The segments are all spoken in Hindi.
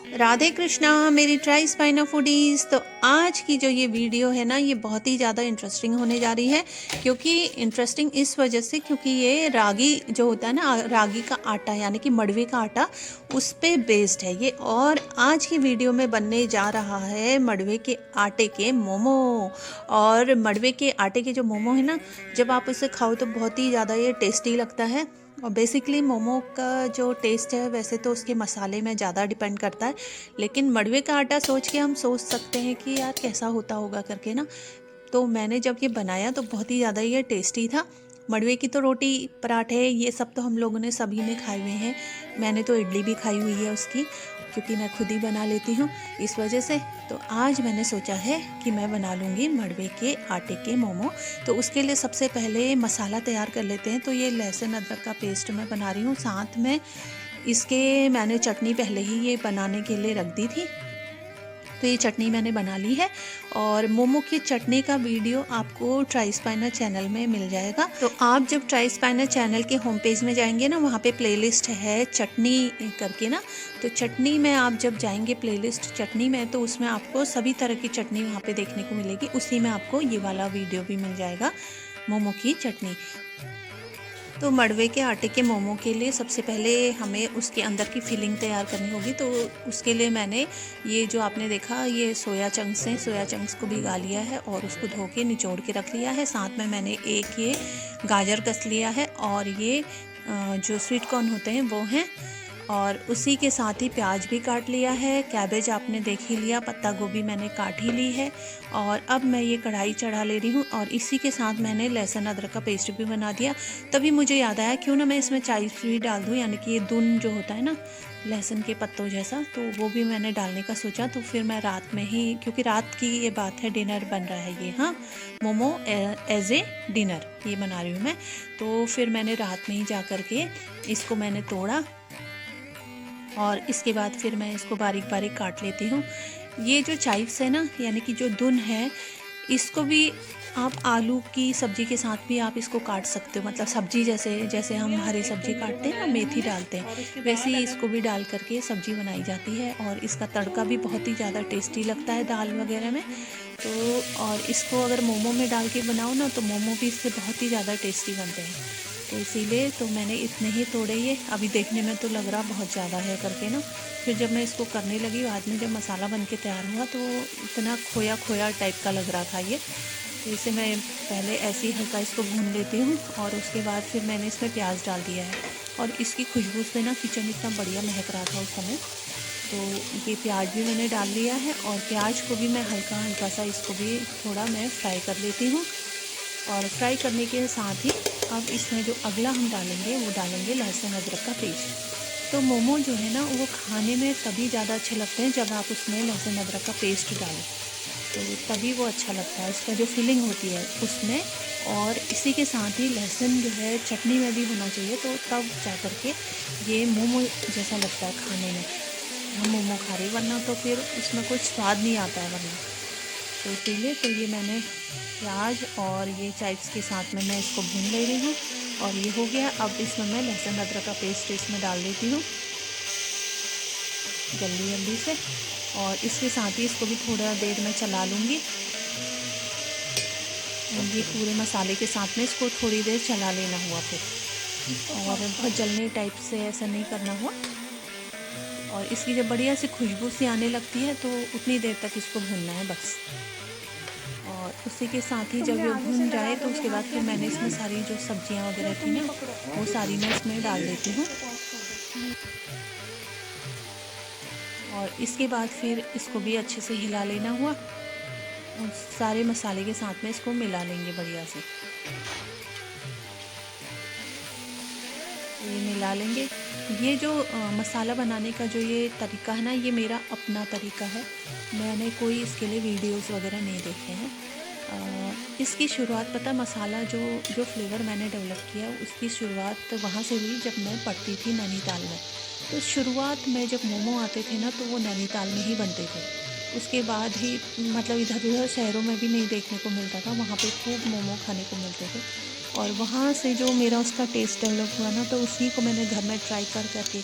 राधे कृष्णा मेरी ट्राई स्पाइना फूडीज़। तो आज की जो ये वीडियो है ना, ये बहुत ही ज़्यादा इंटरेस्टिंग होने जा रही है। क्योंकि इंटरेस्टिंग इस वजह से क्योंकि ये रागी जो होता है ना, रागी का आटा यानी कि मड़वे का आटा, उस पे बेस्ड है ये। और आज की वीडियो में बनने जा रहा है मड़वे के आटे के मोमो। और मड़वे के आटे के जो मोमो है ना, जब आप उसे खाओ तो बहुत ही ज़्यादा ये टेस्टी लगता है। और बेसिकली मोमो का जो टेस्ट है वैसे तो उसके मसाले में ज़्यादा डिपेंड करता है, लेकिन मड़वे का आटा सोच के हम सोच सकते हैं कि यार कैसा होता होगा करके ना। तो मैंने जब ये बनाया तो बहुत ही ज़्यादा ये टेस्टी था। मड़वे की तो रोटी, पराठे, ये सब तो हम लोगों ने सभी ने खाए हुए हैं। मैंने तो इडली भी खाई हुई है उसकी, क्योंकि मैं खुद ही बना लेती हूँ इस वजह से। तो आज मैंने सोचा है कि मैं बना लूँगी मड़वे के आटे के मोमो। तो उसके लिए सबसे पहले मसाला तैयार कर लेते हैं। तो ये लहसुन अदरक का पेस्ट मैं बना रही हूँ, साथ में इसके मैंने चटनी पहले ही ये बनाने के लिए रख दी थी। तो ये चटनी मैंने बना ली है। और मोमो की चटनी का वीडियो आपको ट्राई स्पाइनर चैनल में मिल जाएगा। तो आप जब ट्राई स्पाइनर चैनल के होम पेज में जाएंगे ना, वहाँ पे प्लेलिस्ट है चटनी करके ना। तो चटनी में आप जब जाएंगे प्लेलिस्ट चटनी में, तो उसमें आपको सभी तरह की चटनी वहाँ पे देखने को मिलेगी। उसी में आपको ये वाला वीडियो भी मिल जाएगा, मोमो की चटनी। तो मड़वे के आटे के मोमो के लिए सबसे पहले हमें उसके अंदर की फिलिंग तैयार करनी होगी। तो उसके लिए मैंने ये जो आपने देखा, ये सोया चंक्स हैं, सोया चंक्स को भिगा लिया है और उसको धो के निचोड़ के रख लिया है। साथ में मैंने एक ये गाजर कस लिया है, और ये जो स्वीट कॉर्न होते हैं वो हैं। और उसी के साथ ही प्याज भी काट लिया है, कैबेज आपने देख ही लिया, पत्ता गोभी मैंने काट ही ली है। और अब मैं ये कढ़ाई चढ़ा ले रही हूँ, और इसी के साथ मैंने लहसुन अदरक का पेस्ट भी बना दिया। तभी मुझे याद आया क्यों ना मैं इसमें चाइव्स भी डाल दूँ, यानी कि ये दून जो होता है ना लहसुन के पत्तों जैसा, तो वो भी मैंने डालने का सोचा। तो फिर मैं रात में ही, क्योंकि रात की ये बात है, डिनर बन रहा है ये, हाँ, मोमो एज ए डिनर ये बना रही हूँ मैं। तो फिर मैंने रात में ही जा कर के इसको मैंने तोड़ा, और इसके बाद फिर मैं इसको बारीक बारीक काट लेती हूँ। ये जो चाइव्स है ना, यानी कि जो दुन है, इसको भी आप आलू की सब्ज़ी के साथ भी आप इसको काट सकते हो। मतलब सब्ज़ी जैसे जैसे हम हरी सब्ज़ी काटते हैं ना, मेथी डालते हैं, वैसे ही इसको भी डाल करके सब्ज़ी बनाई जाती है। और इसका तड़का भी बहुत ही ज़्यादा टेस्टी लगता है दाल वगैरह में। तो और इसको अगर मोमो में डाल के बनाओ ना, तो मोमो भी इससे बहुत ही ज़्यादा टेस्टी बनते हैं। तो इसीलिए तो मैंने इतने ही तोड़े। ये अभी देखने में तो लग रहा बहुत ज़्यादा है करके ना, फिर जब मैं इसको करने लगी बाद में, जब मसाला बन के तैयार हुआ, तो इतना खोया खोया टाइप का लग रहा था ये। तो इसे मैं पहले ऐसे ही हल्का इसको भून लेती हूँ, और उसके बाद फिर मैंने इसमें प्याज डाल दिया है। और इसकी खुशबू से ना किचन इतना बढ़िया महक रहा था उस समय। तो ये प्याज भी मैंने डाल लिया है, और प्याज को भी मैं हल्का हल्का सा इसको भी थोड़ा मैं फ्राई कर लेती हूँ। और फ्राई करने के साथ ही अब इसमें जो अगला हम डालेंगे, वो डालेंगे लहसुन अदरक का पेस्ट। तो मोमो जो है ना, वो खाने में तभी ज़्यादा अच्छे लगते हैं जब आप उसमें लहसुन अदरक का पेस्ट डालें, तो तभी वो अच्छा लगता है, उसका जो फीलिंग होती है उसमें। और इसी के साथ ही लहसुन जो है चटनी में भी होना चाहिए, तो तब जा कर के ये मोमो जैसा लगता है खाने में, हम मोमो खा रहे, वरना तो फिर उसमें कुछ स्वाद नहीं आता है वरना। तो इसीलिए तो ये मैंने प्याज और ये चाइव्स के साथ में मैं इसको भून ले रही हूँ, और ये हो गया। अब इसमें मैं लहसुन अदरक का पेस्ट इसमें डाल देती हूँ जल्दी जल्दी से, और इसके साथ ही इसको भी थोड़ा देर में चला लूँगी। ये पूरे मसाले के साथ में इसको थोड़ी देर चला लेना हुआ फिर, और बहुत जलने टाइप से ऐसा नहीं करना हुआ। और इसकी जब बढ़िया सी खुशबू सी आने लगती है, तो उतनी देर तक इसको भूनना है बस। और उसी के साथ ही जब ये भून जाए, तो उसके बाद फिर मैंने इसमें सारी जो सब्जियां वगैरह थी ना, वो सारी मैं इसमें डाल देती हूँ। और इसके बाद फिर इसको भी अच्छे से हिला लेना हुआ, और सारे मसाले के साथ में इसको मिला लेंगे बढ़िया से। ये मिला लेंगे। ये जो मसाला बनाने का जो ये तरीका है ना, ये मेरा अपना तरीका है, मैंने कोई इसके लिए वीडियोस वगैरह नहीं देखे हैं। इसकी शुरुआत पता, मसाला जो फ्लेवर मैंने डेवलप किया, उसकी शुरुआत तो वहाँ से हुई जब मैं पढ़ती थी नैनीताल में। तो शुरुआत में जब मोमो आते थे ना, तो वो नैनीताल में ही बनते थे। उसके बाद ही मतलब इधर उधर शहरों में भी नहीं देखने को मिलता था, वहाँ पे खूब मोमो खाने को मिलते थे। और वहाँ से जो मेरा उसका टेस्ट डेवलप हुआ ना, तो उसी को मैंने घर में ट्राई कर करके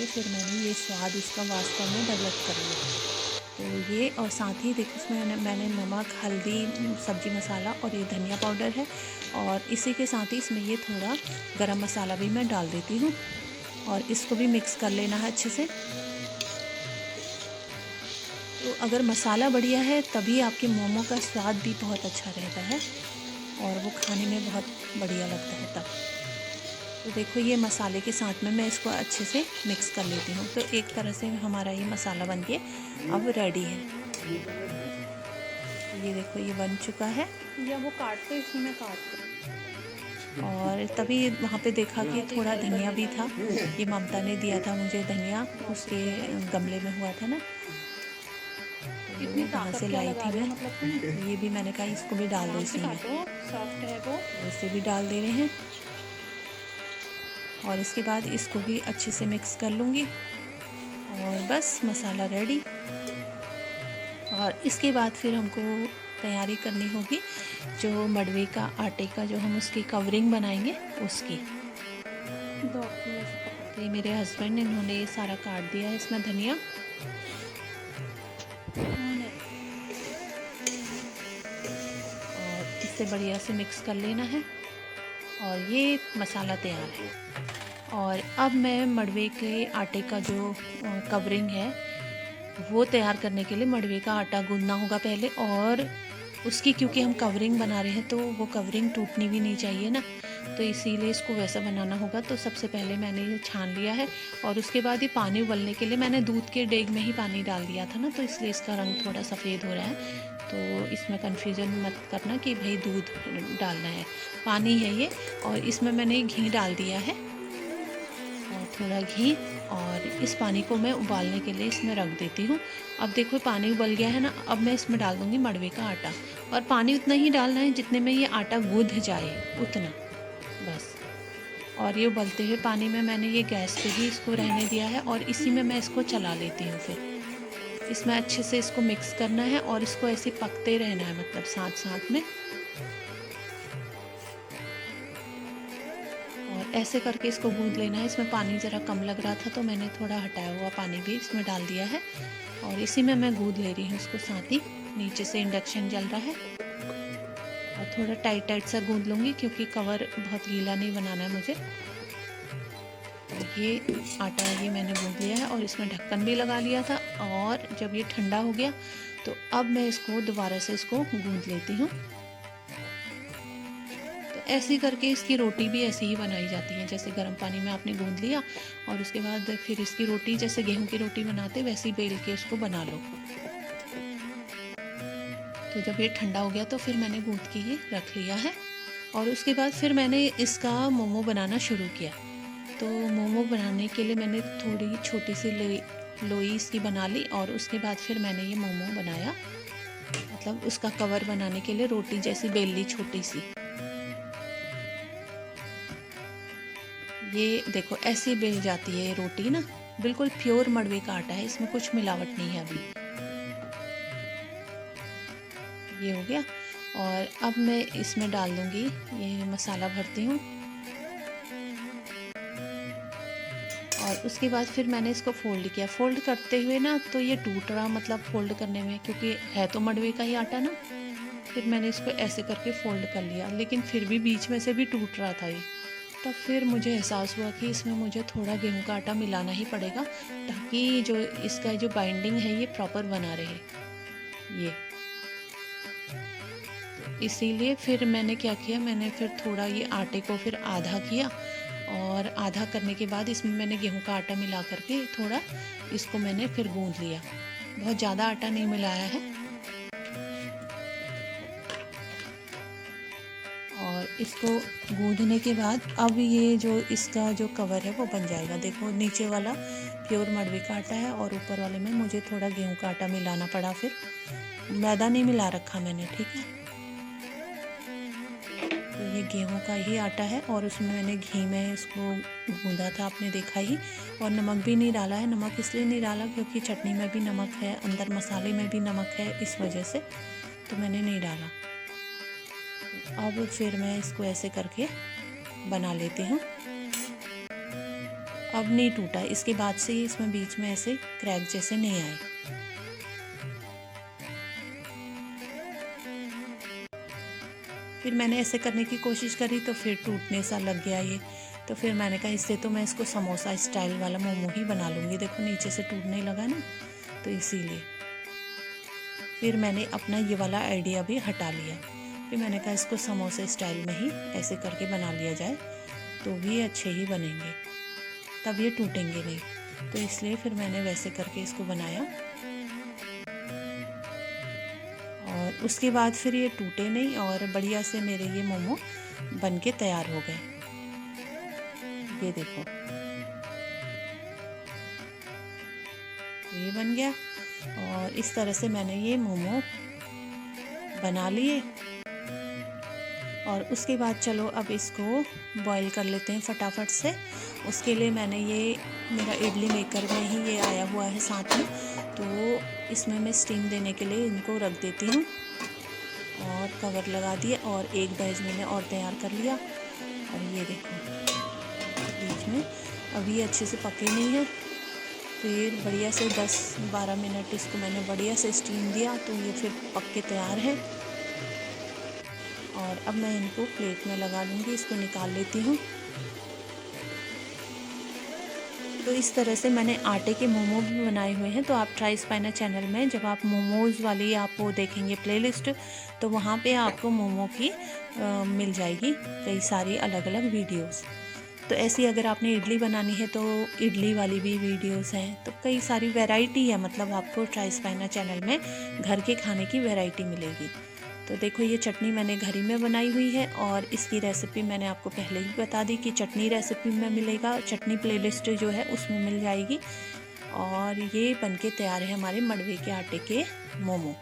फिर मैंने ये स्वाद उसका वास्तव में डेवलप कर लिया। तो ये, और साथ ही देखो उसमें मैंने नमक, हल्दी, सब्जी मसाला और ये धनिया पाउडर है, और इसी के साथ ही इसमें ये थोड़ा गरम मसाला भी मैं डाल देती हूँ, और इसको भी मिक्स कर लेना है अच्छे से। तो अगर मसाला बढ़िया है तभी आपके मोमो का स्वाद भी बहुत अच्छा रहता है और वो खाने में बहुत बढ़िया लगता है तब। तो देखो ये मसाले के साथ में मैं इसको अच्छे से मिक्स कर लेती हूँ। तो एक तरह से हमारा ये मसाला बन के अब रेडी है। तो ये देखो ये बन चुका है, या वो काटते इसी में काटते। और तभी वहाँ पे देखा कि थोड़ा धनिया भी था, ये ममता ने दिया था मुझे धनिया, उसके गमले में हुआ था ना, कहाँ से लाई थी मैं, मतलब ये भी मैंने कहा इसको भी डाल दो इसी में, सॉफ्ट है वो, इसे भी डाल दे रहे हैं। और इसके बाद इसको भी अच्छे से मिक्स कर लूँगी और बस मसाला रेडी। और इसके बाद फिर हमको तैयारी करनी होगी जो मडवे का आटे का जो हम उसकी कवरिंग बनाएंगे उसकी। तो ये मेरे हस्बैंड ने, इन्होंने ये सारा काट दिया है इसमें धनिया, और इससे बढ़िया से मिक्स कर लेना है और ये मसाला तैयार है। और अब मैं मडवे के आटे का जो कवरिंग है वो तैयार करने के लिए मडवे का आटा गूंदना होगा पहले, और उसकी क्योंकि हम कवरिंग बना रहे हैं तो वो कवरिंग टूटनी भी नहीं चाहिए ना, तो इसीलिए इसको वैसा बनाना होगा। तो सबसे पहले मैंने ये छान लिया है और उसके बाद ये पानी उबलने के लिए मैंने दूध के डेग में ही पानी डाल दिया था ना, तो इसलिए इसका रंग थोड़ा सफ़ेद हो रहा है। तो इसमें कन्फ्यूज़न मत करना कि भाई दूध डालना है, पानी है ये। और इसमें मैंने घी डाल दिया है, और थोड़ा घी, और इस पानी को मैं उबालने के लिए इसमें रख देती हूँ। अब देखो पानी उबल गया है ना, अब मैं इसमें डाल दूँगी मडवे का आटा, और पानी उतना ही डालना है जितने में ये आटा गूँध जाए उतना बस। और ये उबलते हुए पानी में मैंने ये गैस पे ही इसको रहने दिया है, और इसी में मैं इसको चला लेती हूँ। फिर इसमें अच्छे से इसको मिक्स करना है और इसको ऐसे पकते रहना है, मतलब साथ साथ में, और ऐसे करके इसको गूंद लेना है। इसमें पानी ज़रा कम लग रहा था तो मैंने थोड़ा हटाया हुआ पानी भी इसमें डाल दिया है, और इसी में मैं गूंद ले रही हूँ इसको। साथ ही नीचे से इंडक्शन जल रहा है, और थोड़ा टाइट टाइट सा गूंद लूँगी क्योंकि कवर बहुत गीला नहीं बनाना है मुझे। तो ये आटा ये मैंने गूंद लिया है और इसमें ढक्कन भी लगा लिया था, और जब ये ठंडा हो गया तो अब मैं इसको दोबारा से इसको गूंद लेती हूँ। ऐसे करके इसकी रोटी भी ऐसे ही बनाई जाती है, जैसे गर्म पानी में आपने गूंद लिया और उसके बाद फिर इसकी रोटी जैसे गेहूं की रोटी बनाते वैसे ही बेल के इसको बना लो। तो जब ये ठंडा हो गया तो फिर मैंने गूंद के ये रख लिया है, और उसके बाद फिर मैंने इसका मोमो बनाना शुरू किया। तो मोमो बनाने के लिए मैंने थोड़ी छोटी सी लोई इसकी बना ली, और उसके बाद फिर मैंने ये मोमो बनाया, मतलब उसका कवर बनाने के लिए रोटी जैसी बेल ली छोटी सी। ये देखो ऐसे बेल जाती है ये रोटी ना, बिल्कुल प्योर मडवे का आटा है, इसमें कुछ मिलावट नहीं है अभी। ये हो गया, और अब मैं इसमें डाल दूंगी, ये मसाला भरती हूँ, और उसके बाद फिर मैंने इसको फोल्ड किया। फोल्ड करते हुए ना तो ये टूट रहा, मतलब फोल्ड करने में, क्योंकि है तो मडवे का ही आटा ना, फिर मैंने इसको ऐसे करके फोल्ड कर लिया, लेकिन फिर भी बीच में से भी टूट रहा था ये। तब फिर मुझे एहसास हुआ कि इसमें मुझे थोड़ा गेहूं का आटा मिलाना ही पड़ेगा, ताकि जो इसका जो बाइंडिंग है ये प्रॉपर बना रहे। ये तो इसीलिए फिर मैंने क्या किया, मैंने फिर थोड़ा ये आटे को फिर आधा किया, और आधा करने के बाद इसमें मैंने गेहूं का आटा मिला करके थोड़ा इसको मैंने फिर गूंद लिया। बहुत ज़्यादा आटा नहीं मिलाया है, और इसको गूंदने के बाद अब ये जो इसका जो कवर है वो बन जाएगा। देखो नीचे वाला प्योर मडवे का आटा है, और ऊपर वाले में मुझे थोड़ा गेहूं का आटा मिलाना पड़ा, फिर मैदा नहीं मिला रखा मैंने, ठीक है। तो ये गेहूं का ही आटा है, और उसमें मैंने घी में इसको गूंदा था, आपने देखा ही। और नमक भी नहीं डाला है, नमक इसलिए नहीं डाला क्योंकि चटनी में भी नमक है, अंदर मसाले में भी नमक है, इस वजह से तो मैंने नहीं डाला। अब फिर मैं इसको ऐसे करके बना लेती हूँ। अब नहीं टूटा, इसके बाद से इसमें बीच में ऐसे क्रैक जैसे नहीं आए। फिर मैंने ऐसे करने की कोशिश करी तो फिर टूटने सा लग गया ये। तो फिर मैंने कहा इससे तो मैं इसको समोसा स्टाइल वाला मोमो ही बना लूँगी। देखो नीचे से टूटने लगा ना, तो इसीलिए फिर मैंने अपना ये वाला आइडिया भी हटा लिया। फिर मैंने कहा इसको समोसे स्टाइल में ही ऐसे करके बना लिया जाए तो भी अच्छे ही बनेंगे, तब ये टूटेंगे नहीं। तो इसलिए फिर मैंने वैसे करके इसको बनाया और उसके बाद फिर ये टूटे नहीं और बढ़िया से मेरे ये मोमो बन के तैयार हो गए। ये देखो ये बन गया और इस तरह से मैंने ये मोमो बना लिए। और उसके बाद चलो अब इसको बॉईल कर लेते हैं फटाफट से। उसके लिए मैंने ये मेरा इडली मेकर में ही ये आया हुआ है साथ में, तो इसमें मैं स्टीम देने के लिए इनको रख देती हूँ और कवर लगा दिए। और एक बैच मैंने और तैयार कर लिया और ये देखो बीच में अभी अच्छे से पके नहीं है। फिर बढ़िया से 10-12 मिनट इसको मैंने बढ़िया से स्टीम दिया तो ये फिर पक के तैयार है। और अब मैं इनको प्लेट में लगा लूँगी, इसको निकाल लेती हूँ। तो इस तरह से मैंने आटे के मोमो भी बनाए हुए हैं। तो आप ट्राई स्पाइनर चैनल में जब आप मोमोज़ वाली आप वो देखेंगे प्लेलिस्ट, तो वहाँ पे आपको मोमो की मिल जाएगी कई सारी अलग अलग वीडियोस। तो ऐसी अगर आपने इडली बनानी है तो इडली वाली भी वीडियोस हैं। तो कई सारी वैरायटी है, मतलब आपको ट्राई स्पाइनर चैनल में घर के खाने की वैरायटी मिलेगी। तो देखो ये चटनी मैंने घर ही में बनाई हुई है और इसकी रेसिपी मैंने आपको पहले ही बता दी कि चटनी रेसिपी में मिलेगा, चटनी प्लेलिस्ट जो है उसमें मिल जाएगी। और ये बनके तैयार है हमारे मड़वे के आटे के मोमो।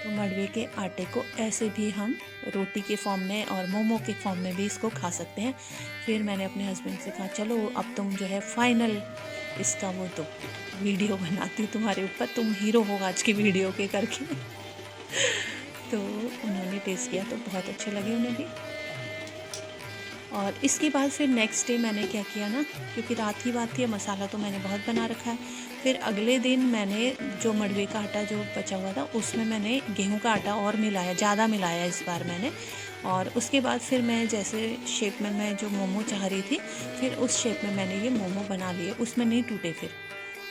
तो मड़वे के आटे को ऐसे भी हम रोटी के फॉर्म में और मोमो के फॉर्म में भी इसको खा सकते हैं। फिर मैंने अपने हस्बैंड से कहा चलो अब तुम जो है फाइनल इसका वो तो वीडियो बनाती तुम्हारे ऊपर, तुम हीरो हो आज की वीडियो के करके। तो उन्होंने टेस्ट किया तो बहुत अच्छे लगे उन्हें भी। और इसके बाद फिर नेक्स्ट डे मैंने क्या किया ना, क्योंकि रात की बात थी, मसाला तो मैंने बहुत बना रखा है। फिर अगले दिन मैंने जो मड़वे का आटा जो बचा हुआ था उसमें मैंने गेहूं का आटा और मिलाया, ज़्यादा मिलाया इस बार मैंने। और उसके बाद फिर मैं जैसे शेप में मैं जो मोमो चाह रही थी, फिर उस शेप में मैंने ये मोमो बना लिए। उसमें नहीं टूटे फिर,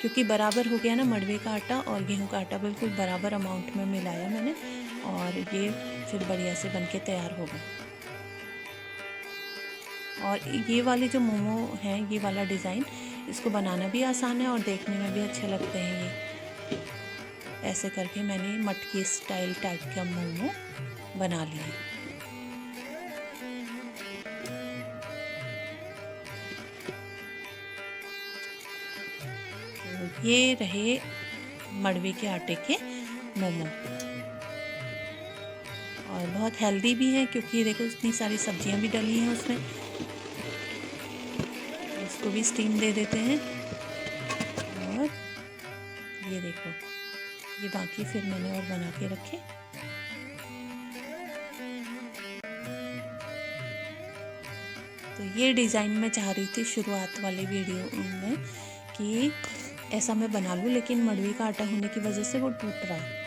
क्योंकि बराबर हो गया ना मड़वे का आटा और गेहूं का आटा, बिल्कुल बराबर अमाउंट में मिलाया मैंने। और ये फिर बढ़िया से बन के तैयार हो गए। और ये वाले जो मोमो हैं, ये वाला डिज़ाइन, इसको बनाना भी आसान है और देखने में भी अच्छे लगते हैं। ये ऐसे करके मैंने मटकी स्टाइल टाइप का मोमो बना लिए। तो ये रहे मड़वे के आटे के मोमो और बहुत हेल्दी भी हैं, क्योंकि देखो इतनी सारी सब्जियां भी डली हैं उसमें। इसको भी स्टीम दे देते हैं। और ये देखो ये बाकी फिर मैंने और बना के रखे। तो ये डिज़ाइन मैं चाह रही थी शुरुआत वाली वीडियो में कि ऐसा मैं बना लूँ, लेकिन मड़वे का आटा होने की वजह से वो टूट रहा है।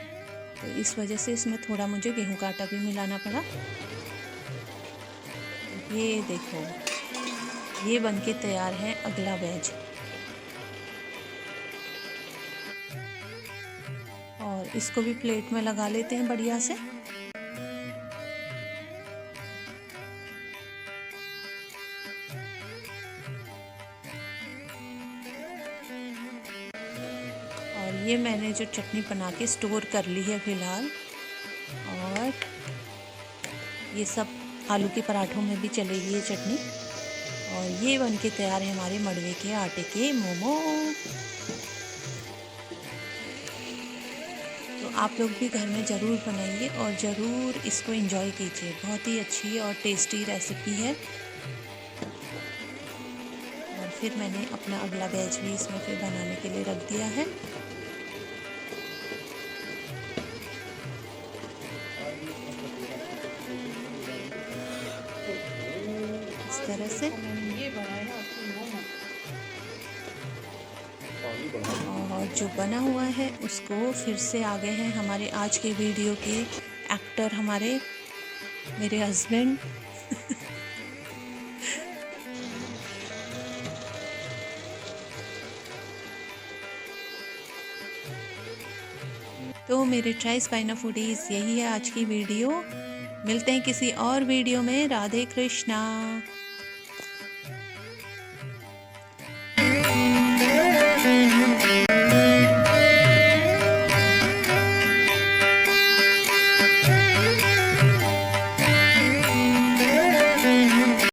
तो इस वजह से इसमें थोड़ा मुझे गेहूं का आटा भी मिलाना पड़ा। ये देखो ये बनके तैयार है अगला बैच। और इसको भी प्लेट में लगा लेते हैं बढ़िया से। और ये मैंने जो चटनी बना के स्टोर कर ली है फ़िलहाल, और ये सब आलू के पराठों में भी चलेगी ये चटनी। और ये बनके तैयार है हमारे मड़वे के आटे के मोमो। तो आप लोग भी घर में ज़रूर बनाइए और ज़रूर इसको एंजॉय कीजिए। बहुत ही अच्छी और टेस्टी रेसिपी है। और फिर मैंने अपना अगला बैच भी इसमें फिर बनाने के लिए रख दिया है। और जो बना हुआ है उसको फिर से आ गए हैं हमारे आज के वीडियो के एक्टर, हमारे मेरे हस्बैंड। तो मेरे ट्राई स्पाइना फूडीज, यही है आज की वीडियो। मिलते हैं किसी और वीडियो में। राधे कृष्णा।